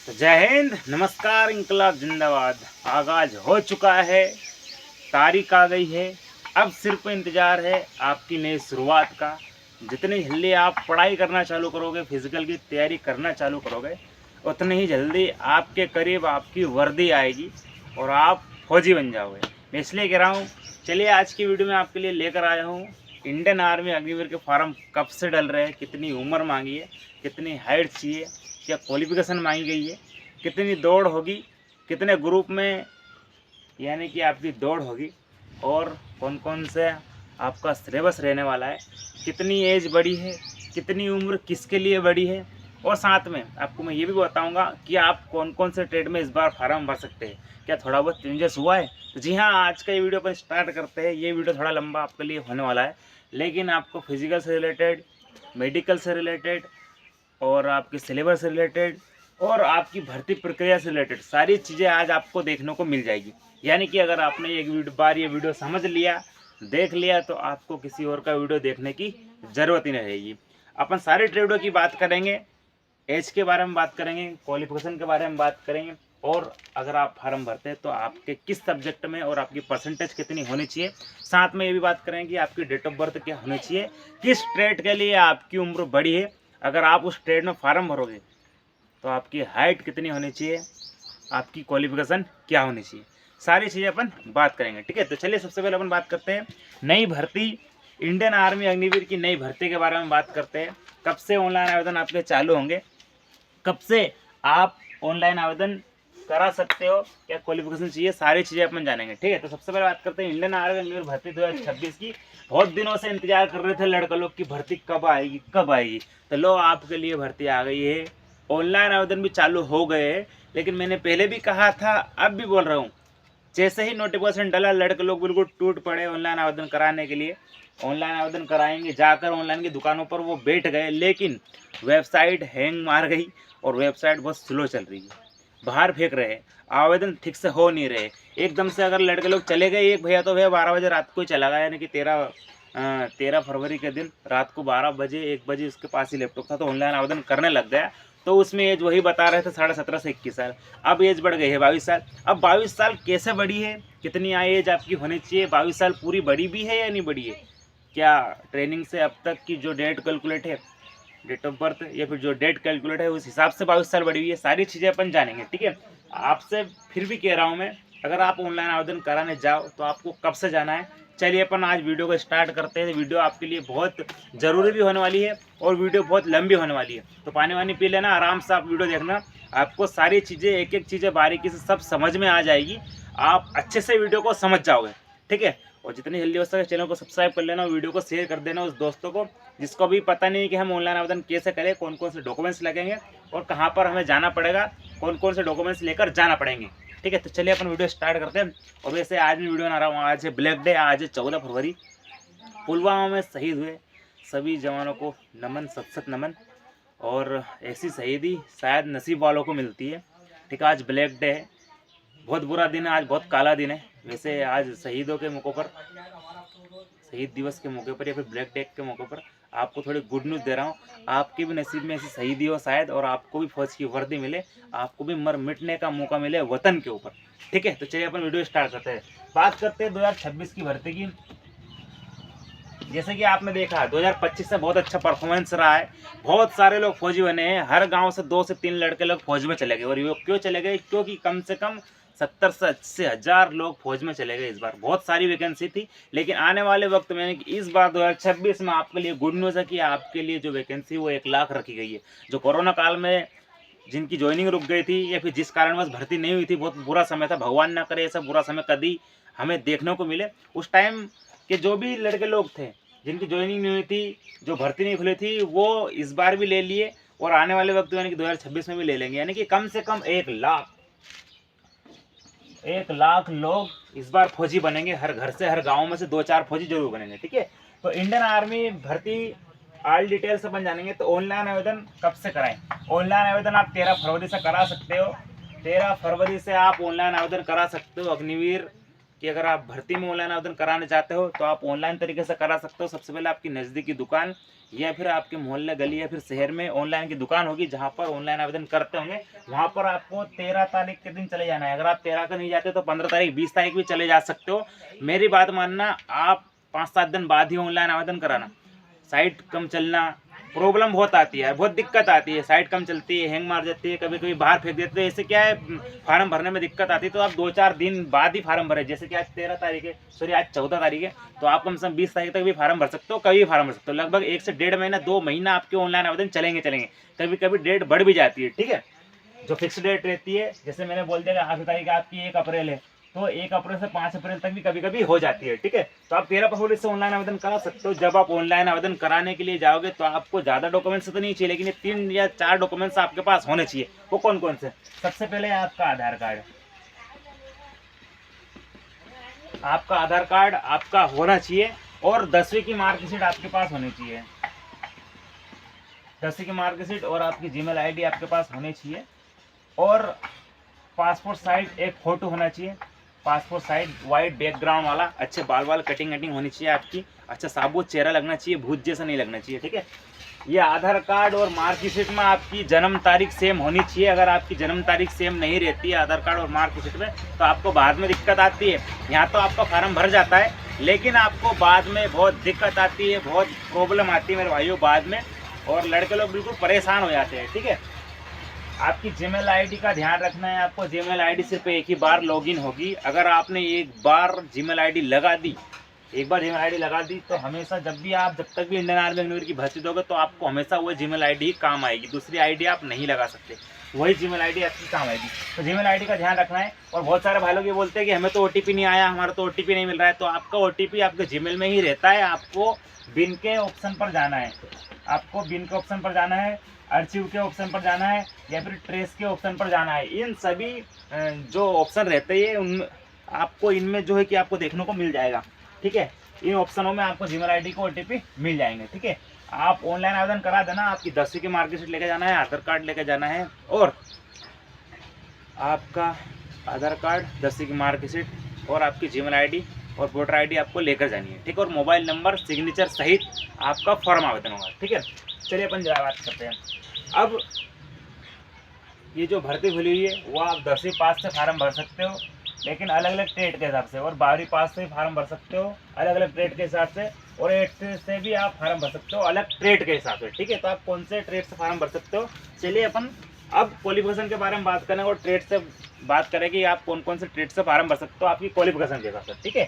तो जय हिंद, नमस्कार, इंकलाब जिंदाबाद। आगाज हो चुका है, तारीख आ गई है। अब सिर्फ इंतज़ार है आपकी नई शुरुआत का। जितनी जल्दी आप पढ़ाई करना चालू करोगे, फिजिकल की तैयारी करना चालू करोगे, उतनी ही जल्दी आपके करीब आपकी वर्दी आएगी और आप फौजी बन जाओगे। मैं इसलिए कह रहा हूँ, चलिए आज की वीडियो में आपके लिए लेकर आया हूँ इंडियन आर्मी अग्निवीर के फॉर्म कब से डल रहे हैं, कितनी उम्र मांगी है, कितनी हाइट चाहिए, क्या क्वालिफिकेशन मांगी गई है, कितनी दौड़ होगी, कितने ग्रुप में यानी कि आपकी दौड़ होगी, और कौन कौन से आपका सिलेबस रहने वाला है, कितनी एज बड़ी है, कितनी उम्र किसके लिए बड़ी है, और साथ में आपको मैं ये भी बताऊंगा कि आप कौन कौन से ट्रेड में इस बार फार्म भर सकते हैं। क्या थोड़ा बहुत चेंजेस हुआ है? तो जी हाँ, आज का ये वीडियो अपन स्टार्ट करते हैं। ये वीडियो थोड़ा लंबा आपके लिए होने वाला है, लेकिन आपको फिजिकल से रिलेटेड, मेडिकल से रिलेटेड, और आपके सिलेबस से रिलेटेड, और आपकी भर्ती प्रक्रिया से रिलेटेड सारी चीज़ें आज आपको देखने को मिल जाएगी। यानी कि अगर आपने एक बार ये वीडियो समझ लिया, देख लिया, तो आपको किसी और का वीडियो देखने की ज़रूरत ही नहीं रहेगी। अपन सारे ट्रेडों की बात करेंगे, एज के बारे में बात करेंगे, क्वालिफिकेशन के बारे में बात करेंगे, और अगर आप फार्म भरते हैं तो आपके किस सब्जेक्ट में और आपकी परसेंटेज कितनी होनी चाहिए। साथ में ये भी बात करेंगे कि आपकी डेट ऑफ बर्थ क्या होनी चाहिए, किस ट्रेड के लिए आपकी उम्र बड़ी है, अगर आप उस ट्रेड में फार्म भरोगे तो आपकी हाइट कितनी होनी चाहिए, आपकी क्वालिफिकेशन क्या होनी चाहिए, सारी चीज़ें अपन बात करेंगे। ठीक है, तो चलिए सबसे पहले अपन बात करते हैं नई भर्ती, इंडियन आर्मी अग्निवीर की नई भर्ती के बारे में बात करते हैं। कब से ऑनलाइन आवेदन आपके चालू होंगे, कब से आप ऑनलाइन आवेदन करा सकते हो, क्या क्वालिफिकेशन चाहिए, सारी चीज़ें अपन जानेंगे। ठीक है, तो सबसे पहले बात करते हैं इंडियन आर्मी अग्निवीर भर्ती 2026 की। बहुत दिनों से इंतजार कर रहे थे लड़का लोग की भर्ती कब आएगी कब आएगी, तो लो आपके लिए भर्ती आ गई है। ऑनलाइन आवेदन भी चालू हो गए हैं, लेकिन मैंने पहले भी कहा था, अब भी बोल रहा हूँ, जैसे ही नोटिफिकेशन डला लड़के लोग बिल्कुल टूट पड़े ऑनलाइन आवेदन कराने के लिए। ऑनलाइन आवेदन कराएंगे, जाकर ऑनलाइन की दुकानों पर वो बैठ गए, लेकिन वेबसाइट हैंग मार गई और वेबसाइट बहुत स्लो चल रही है, बाहर फेंक रहे हैं, आवेदन ठीक से हो नहीं रहे एकदम से। अगर लड़के लोग चले गए, एक भैया तो भैया 12 बजे रात को ही चला गया, यानी कि 13 फरवरी के दिन रात को 12 बजे 1 बजे उसके पास ही लैपटॉप था, तो ऑनलाइन आवेदन करने लग गया। तो उसमें एज वही बता रहे थे 17.5 से 21 साल, अब एज बढ़ गई है 22 साल। अब 22 साल कैसे बढ़ी है, कितनी एज आपकी होनी चाहिए, 22 साल पूरी बड़ी भी है या नहीं बड़ी है, क्या ट्रेनिंग से अब तक की जो डेट कैलकुलेट है, डेट ऑफ बर्थ या फिर जो डेट कैलकुलेट है उस हिसाब से 22 साल बढ़ी हुई है, सारी चीज़ें अपन जानेंगे। ठीक है, आपसे फिर भी कह रहा हूँ मैं, अगर आप ऑनलाइन आवेदन कराने जाओ तो आपको कब से जाना है। चलिए अपन आज वीडियो को स्टार्ट करते हैं। वीडियो आपके लिए बहुत ज़रूरी भी होने वाली है और वीडियो बहुत लंबी होने वाली है, तो पानी वानी पी लेना, आराम से आप वीडियो देखना, आपको सारी चीज़ें एक एक चीज़ें बारीकी से सब समझ में आ जाएगी, आप अच्छे से वीडियो को समझ जाओगे। ठीक है, और जितनी जल्दी हो सके चैनल को सब्सक्राइब कर लेना, वीडियो को शेयर कर देना उस दोस्तों को जिसको भी पता नहीं है कि हम ऑनलाइन आवेदन कैसे करें, कौन कौन से डॉक्यूमेंट्स लगेंगे और कहाँ पर हमें जाना पड़ेगा, कौन कौन से डॉक्यूमेंट्स लेकर जाना पड़ेंगे। ठीक है, तो चलिए अपन वीडियो स्टार्ट करते हैं। और वैसे आज मैं वीडियो बना रहा हूँ, आज है ब्लैक डे, आज है 14 फरवरी। पुलवामा में शहीद हुए सभी जवानों को नमन, सत सत नमन। और ऐसी शहीदी शायद नसीब वालों को मिलती है। ठीक है, आज ब्लैक डे है, बहुत बुरा दिन है, आज बहुत काला दिन है। वैसे आज शहीदों के मौक़ों पर, शहीद दिवस के मौके पर या फिर ब्लैक डे के मौके पर आपको थोड़ी गुड न्यूज़ दे रहा हूँ, आपके भी नसीब में ऐसी शहीदी हो शायद, और आपको भी फौज की वर्दी मिले, आपको भी मर मिटने का मौका मिले वतन के ऊपर। ठीक है, तो चलिए अपन वीडियो स्टार्ट करते हैं। बात करते हैं 2026 की भर्ती की। जैसे कि आपने देखा 2025 से बहुत अच्छा परफॉर्मेंस रहा है, बहुत सारे लोग फौजी बने हैं, हर गांव से 2 से 3 लड़के लोग फौज में चले गए। और ये क्यों चले गए, क्योंकि कम से कम 70 से 80 हज़ार लोग फौज में चले गए। इस बार बहुत सारी वैकेंसी थी, लेकिन आने वाले वक्त में इस बार 2026 में आपके लिए गुड न्यूज़ है कि आपके लिए जो वैकेंसी वो 1 लाख रखी गई है। जो कोरोना काल में जिनकी ज्वाइनिंग रुक गई थी या फिर जिस कारणवश भर्ती नहीं हुई थी, बहुत बुरा समय था, भगवान ना करे ऐसा बुरा समय कभी हमें देखने को मिले। उस टाइम के जो भी लड़के लोग थे जिनकी ज्वाइनिंग नहीं हुई थी, जो भर्ती नहीं खुली थी, वो इस बार भी ले लिए और आने वाले वक्त यानी कि 2026 में भी ले लेंगे। यानी कि कम से कम 1 लाख लोग इस बार फौजी बनेंगे, हर घर से, हर गांव में से 2-4 फौजी जरूर बनेंगे। ठीक है, तो इंडियन आर्मी भर्ती ऑल डिटेल से बन जानेंगे। तो ऑनलाइन आवेदन कब से कराएं? ऑनलाइन आवेदन आप 13 फरवरी से करा सकते हो। 13 फरवरी से आप ऑनलाइन आवेदन करा सकते हो अग्निवीर कि अगर आप भर्ती में ऑनलाइन आवेदन कराना चाहते हो तो आप ऑनलाइन तरीके से करा सकते हो। सबसे पहले आपकी नज़दीकी दुकान या फिर आपके मोहल्ले गली या फिर शहर में ऑनलाइन की दुकान होगी जहाँ पर ऑनलाइन आवेदन करते होंगे, वहाँ पर आपको 13 तारीख के दिन चले जाना है। अगर आप 13 का नहीं जाते तो 15 तारीख 20 तारीख भी चले जा सकते हो। मेरी बात मानना, आप 5-7 दिन बाद ही ऑनलाइन आवेदन कराना। साइट कम चलना, प्रॉब्लम बहुत आती है, बहुत दिक्कत आती है, साइट कम चलती है, हैंग मार जाती है, कभी कभी बाहर फेंक देते हैं। इससे क्या है, फार्म भरने में दिक्कत आती है। तो आप 2-4 दिन बाद ही फार्म भरें। जैसे कि आज 13 तारीख है, सॉरी आज 14 तारीख है, तो आप कम से कम 20 तारीख तक भी फार्म भर सकते हो, कभी भी फार्म भर सकते हो। लगभग 1 से 1.5 महीना 2 महीना आपके ऑनलाइन आवेदन चलेंगे। कभी कभी डेट बढ़ भी जाती है, ठीक है। जो फिक्स डेट रहती है, जैसे मैंने बोल दिया कि 8 तारीख आपकी 1 अप्रैल है, तो 1 अप्रैल से 5 अप्रैल तक भी कभी कभी हो जाती है, ठीक है। तो आप 13 फरवरी से ऑनलाइन आवेदन करा सकते हो। जब आप ऑनलाइन आवेदन कराने के लिए जाओगे तो आपको ज़्यादा डॉक्यूमेंट्स तो नहीं चाहिए, लेकिन ये 3 या 4 डॉक्यूमेंट्स आपके पास होने चाहिए। वो कौन कौन से? सबसे पहले आपका आधार कार्ड, आपका होना चाहिए, और 10वीं की मार्कशीट आपके पास होनी चाहिए। 10वीं की मार्कशीट और आपकी जीमेल आईडी आपके पास होनी चाहिए, और पासपोर्ट साइज एक फ़ोटो होना चाहिए। पासपोर्ट साइज वाइट बैकग्राउंड वाला, अच्छे बाल कटिंग होनी चाहिए आपकी, अच्छा साबुत चेहरा लगना चाहिए, भूत जैसा नहीं लगना चाहिए, ठीक है। ये आधार कार्ड और मार्कशीट में आपकी जन्म तारीख सेम होनी चाहिए। अगर आपकी जन्म तारीख सेम नहीं रहती है आधार कार्ड और मार्कशीट में, तो आपको बाद में दिक्कत आती है। यहाँ तो आपका फार्म भर जाता है, लेकिन आपको बाद में बहुत दिक्कत आती है, बहुत प्रॉब्लम आती है मेरे भाइयों बाद में, और लड़के लोग बिल्कुल परेशान हो जाते हैं, ठीक है। आपकी जीमेल आईडी का ध्यान रखना है। आपको जीमेल आईडी सिर्फ एक ही बार लॉगिन होगी। अगर आपने एक बार जीमेल आईडी लगा दी, तो हमेशा जब तक भी इंडियन आर्मी अग्निवीर की भर्ती दोगे तो आपको हमेशा वो जीमेल आईडी ही काम आएगी। दूसरी आईडी आप नहीं लगा सकते, वही जीमेल आईडी आपकी काम आएगी। तो जीमेल आईडी का ध्यान रखना है। और बहुत सारे भाई लोग ये बोलते हैं कि हमें तो ओटीपी नहीं आया, हमारा तो ओटीपी नहीं मिल रहा है। तो आपका ओटीपी आपके जीमेल में ही रहता है। आपको बिन के ऑप्शन पर जाना है, अर्चिव के ऑप्शन पर जाना है, या फिर ट्रेस के ऑप्शन पर जाना है। इन सभी जो ऑप्शन रहते हैं उन आपको इनमें जो है कि आपको देखने को मिल जाएगा, ठीक है। इन ऑप्शनों में आपको जीमेल आईडी को ओटीपी मिल जाएंगे, ठीक है। आप ऑनलाइन आवेदन करा देना। आपकी 10वीं की मार्कशीट लेके जाना है, आधार कार्ड लेके जाना है, और आपका आधार कार्ड, 10वीं की मार्कशीट और आपकी जीमेल आईडी और वोटर आईडी आपको लेकर जानी है, ठीक है। और मोबाइल नंबर, सिग्नेचर सहित आपका फॉर्म आवेदन होगा, ठीक है। चलिए अपन बात करते हैं। अब ये जो भर्ती खुली हुई है वो आप 10वीं पास से फार्म भर सकते हो, लेकिन अलग अलग ट्रेड के हिसाब से, और 12वीं पास से फार्म भर सकते हो अलग अलग ट्रेड के हिसाब से, और 8th से भी आप फार्म भर सकते हो अलग ट्रेड के हिसाब से, ठीक है। तो आप कौन से ट्रेड से फार्म भर सकते हो। चलिए अपन अब क्वालिफिकेशन के बारे में बात करें और ट्रेड से बात करें कि आप कौन कौन से ट्रेड से फार्म भर सकते हो आपकी क्वालिफिकेशन के हिसाब से, ठीक है।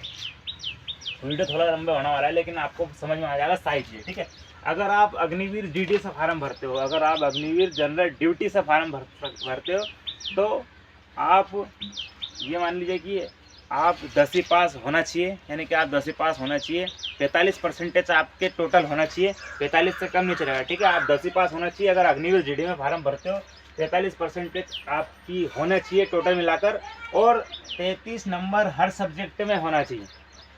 वीडियो थोड़ा लंबा होने वाला है, लेकिन आपको समझ में आ जाएगा सारी चीज़ें, ठीक है। अगर आप अग्निवीर डीडी से फार्म भरते हो, अगर आप अग्निवीर जनरल ड्यूटी से फार्म भरते हो, तो आप ये मान लीजिए कि आप 10वीं पास होना चाहिए, यानी कि आप 10वीं पास होना चाहिए। 45% आपके टोटल होना चाहिए, 45 से कम नहीं चलेगा, ठीक है। आप 10वीं पास होना चाहिए। अगर अग्निवीर डीडी में फार्म भरते हो 45% आपकी होना चाहिए टोटल मिलाकर, और 33 नंबर हर सब्जेक्ट में होना चाहिए।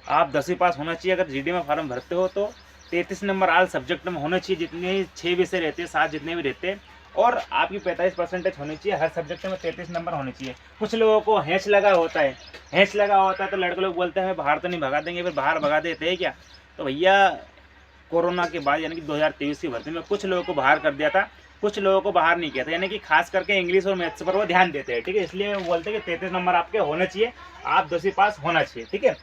आप 10वीं पास होना चाहिए। अगर जीडी में फार्म भरते हो तो 33 नंबर ऑल सब्जेक्ट में होने चाहिए, जितने 6 विषय रहते हैं, 7 जितने भी रहते हैं, और आपकी 45% होनी चाहिए। हर सब्जेक्ट में 33 नंबर होने चाहिए। कुछ लोगों को हैंच लगा होता है, तो लड़के लोग बोलते हैं बाहर तो नहीं भगा देंगे, फिर बाहर भगा देते हैं क्या। तो भैया कोरोना के बाद यानी कि 2023 की भर्ती में कुछ लोगों को बाहर कर दिया था, कुछ लोगों को बाहर नहीं किया था, यानी कि खास करके इंग्लिश और मैथ्स पर वो ध्यान देते हैं, ठीक है। इसलिए वो बोलते हैं कि 33 नंबर आपके होने चाहिए, आप 10वीं पास होना चाहिए, ठीक है।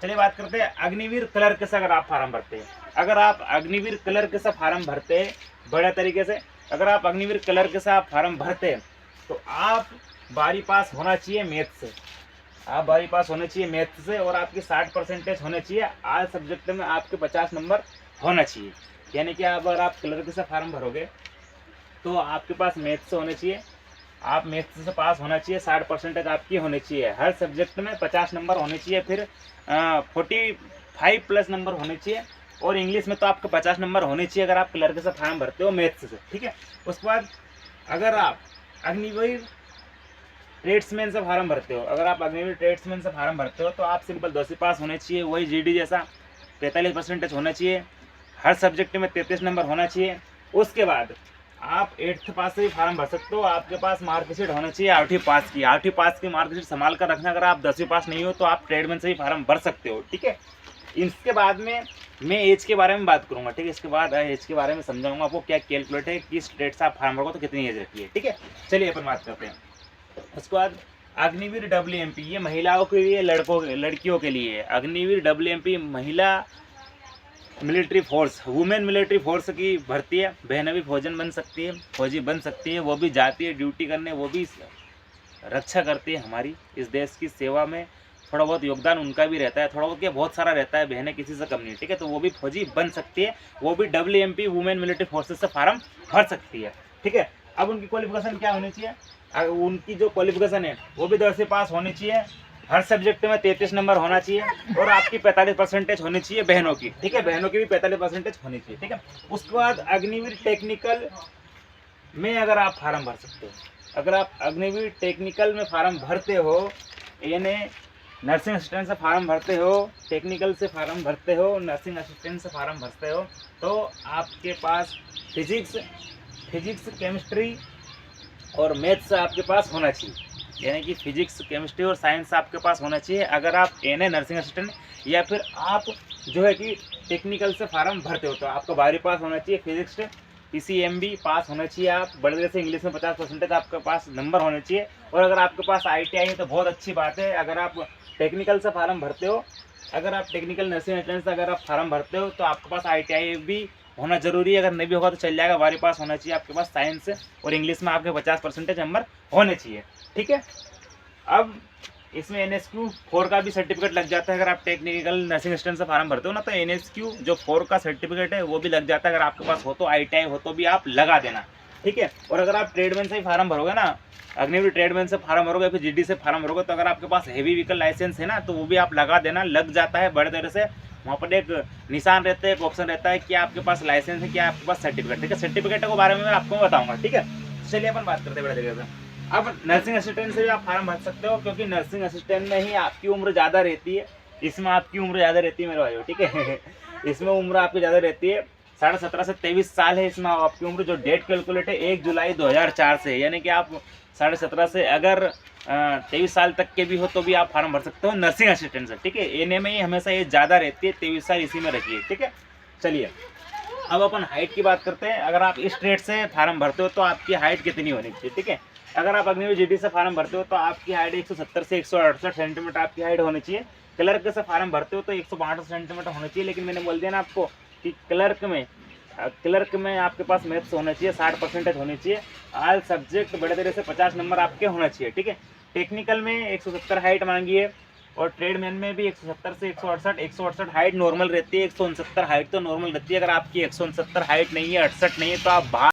चलिए बात करते हैं अग्निवीर क्लर्क से। अगर आप फार्म भरते हैं, अगर आप अग्निवीर क्लर्क से फार्म भरते हैं बड़े तरीके से, अगर आप अग्निवीर क्लर्क से आप फार्म भरते हैं तो आप 12वीं पास होना चाहिए मैथ से, आप 12वीं पास होने चाहिए मैथ से, और आपकी 60% होने चाहिए। आल सब्जेक्ट में आपके 50 नंबर होना चाहिए। यानी कि अगर आप क्लर्क से फार्म भरोगे तो आपके पास मैथ से होने चाहिए, आप मैथ्स से पास होना चाहिए, 60% आपकी होनी चाहिए। हर सब्जेक्ट में 50 नंबर होने चाहिए, फिर 45+ नंबर होने चाहिए, और इंग्लिश में तो आपके 50 नंबर होने चाहिए अगर आप क्लर्क से फार्म भरते हो मैथ्स से, ठीक है। उसके बाद अगर आप अग्निवीर ट्रेड्समैन से फार्म भरते हो, तो आप सिंपल 10वीं पास होने चाहिए, वही जीडी जैसा 45% होना चाहिए, हर सब्जेक्ट में 33 नंबर होना चाहिए। उसके बाद आप 8th पास से भी फार्म भर सकते हो। आपके पास मार्कशीट होना चाहिए 8वीं पास की। 8वीं पास की मार्कशीट संभाल कर रखना। अगर आप 10वीं पास नहीं हो तो आप ट्रेडमैन से भी फार्म भर सकते हो, ठीक है। इसके बाद में मैं एज के बारे में बात करूंगा, ठीक है। इसके बाद एज के बारे में समझाऊंगा आपको क्या कैलकुलेट है, किस डेट से आप फार्म भरोगे तो कितनी एज रहती है, ठीक है। चलिए अपन बात करते हैं। उसके बाद अग्निवीर WMP, ये महिलाओं के लिए, लड़कियों के लिए है। अग्निवीर WMP महिला military force, women military force की भर्ती है। बहनें भी फौजन बन सकती है, फौजी बन सकती है। वो भी जाती है ड्यूटी करने, वो भी रक्षा करती है हमारी इस देश की सेवा में। थोड़ा बहुत योगदान उनका भी रहता है, थोड़ा बहुत क्या बहुत सारा रहता है, बहनें किसी से कम नहीं, ठीक है। तो वो भी फौजी बन सकती है, वो भी WMP वुमेन मिलिट्री फोर्सेस से फार्म भर सकती है, ठीक है। अब उनकी क्वालिफिकेशन क्या होनी चाहिए, उनकी जो क्वालिफिकेशन है वो भी 10वीं पास होनी चाहिए। हर सब्जेक्ट में 33 नंबर होना चाहिए और आपकी 45% होनी चाहिए बहनों की, ठीक है। बहनों की भी 45% होनी चाहिए, ठीक है। उसके बाद अग्निवीर टेक्निकल में अगर आप फार्म भर सकते हो, अगर आप अग्निवीर टेक्निकल में फार्म भरते हो, यानी नर्सिंग असिस्टेंट से फार्म भरते हो, टेक्निकल से फार्म भरते हो, नर्सिंग असिस्टेंट से फार्म भरते हो, तो आपके पास फिजिक्स केमिस्ट्री और मैथ्स आपके पास होना चाहिए। यानी कि फिजिक्स केमिस्ट्री और साइंस आपके पास होना चाहिए अगर आप NA नर्सिंग असिस्टेंट या फिर आप जो है कि टेक्निकल से फार्म भरते हो। तो आपका 12वीं पास होना चाहिए, फिजिक्स PCMB पास होना चाहिए। आप बड़े से इंग्लिश में 50% आपके पास नंबर होने चाहिए। और अगर आपके पास ITI है तो बहुत अच्छी बात है। अगर आप टेक्निकल से फार्म भरते हो, अगर आप टेक्निकल नर्सिंग असिस्टेंट से अगर आप फार्म भरते हो तो आपके पास ITI भी होना जरूरी है। अगर नहीं भी होगा तो चल जाएगा, 12वीं पास होना चाहिए आपके पास। साइंस और इंग्लिश में आपके 50% नंबर होने चाहिए, ठीक है। अब इसमें NSQ 4 का भी सर्टिफिकेट लग जाता है। अगर आप टेक्निकल नर्सिंग असिस्टेंट से फार्म भरते हो ना तो NSQ जो 4 का सर्टिफिकेट है वो भी लग जाता है। अगर आपके पास हो तो, ITI हो तो भी आप लगा देना, ठीक है। और अगर आप ट्रेडमैन से ही फार्म भरोगे ना, अग्निवीर ट्रेडमैन से फार्म भरोगे, फिर GD से फार्म भरोगे, तो अगर आपके पास हेवी व्हीकल लाइसेंस है ना तो वो भी आप लगा देना, लग जाता है बड़े तरह से। वहाँ पर एक निशान रहता है, एक ऑप्शन रहता है कि आपके पास लाइसेंस है, क्या आपके पास सर्टिफिकेट, ठीक है। सर्टिफिकेट के बारे में मैं आपको बताऊंगा, ठीक है। चलिए अपन बात करते हैं बड़े तरीके से। अब नर्सिंग असिस्टेंट से भी आप फार्म भर सकते हो, क्योंकि नर्सिंग असिस्टेंट में ही आपकी उम्र ज़्यादा रहती है। इसमें आपकी उम्र ज़्यादा रहती है मेरे भाइयों, ठीक है। इसमें उम्र आपकी ज़्यादा रहती है, 17.5 से 23 साल है इसमें आपकी उम्र। जो डेट कैलकुलेट है 1 जुलाई 2004 से, यानी कि आप 17.5 से अगर 23 साल तक के भी हो तो भी आप फार्म भर सकते हो नर्सिंग असिस्टेंट से, ठीक है। NA में ही हमेशा ये ज़्यादा रहती है, 23 साल इसी में रखिए, ठीक है। चलिए अब अपन हाइट की बात करते हैं। अगर आप इस ट्रेड से फार्म भरते हो तो आपकी हाइट कितनी होनी चाहिए, ठीक है। अगर आप अग्निवीर GD से फार्म भरते हो तो आपकी हाइट 170 से 168 सेंटीमीटर आपकी हाइट होनी चाहिए। क्लर्क से फार्म भरते हो तो 162 सेंटीमीटर होनी चाहिए। लेकिन मैंने बोल दिया ना आपको कि क्लर्क में आपके पास मैथ्स होना चाहिए, 60% होनी चाहिए। ऑल सब्जेक्ट बड़े तरह से 50 नंबर आपके होना चाहिए, ठीक है। टेक्निकल में 170 हाइट मांगी है और ट्रेडमैन में भी 170 से 168 हाइट नॉर्मल रहती है। 169 हाइट तो नॉर्मल रहती है। अगर आपकी 169 हाइट नहीं है, 68 नहीं है, तो आप बाहर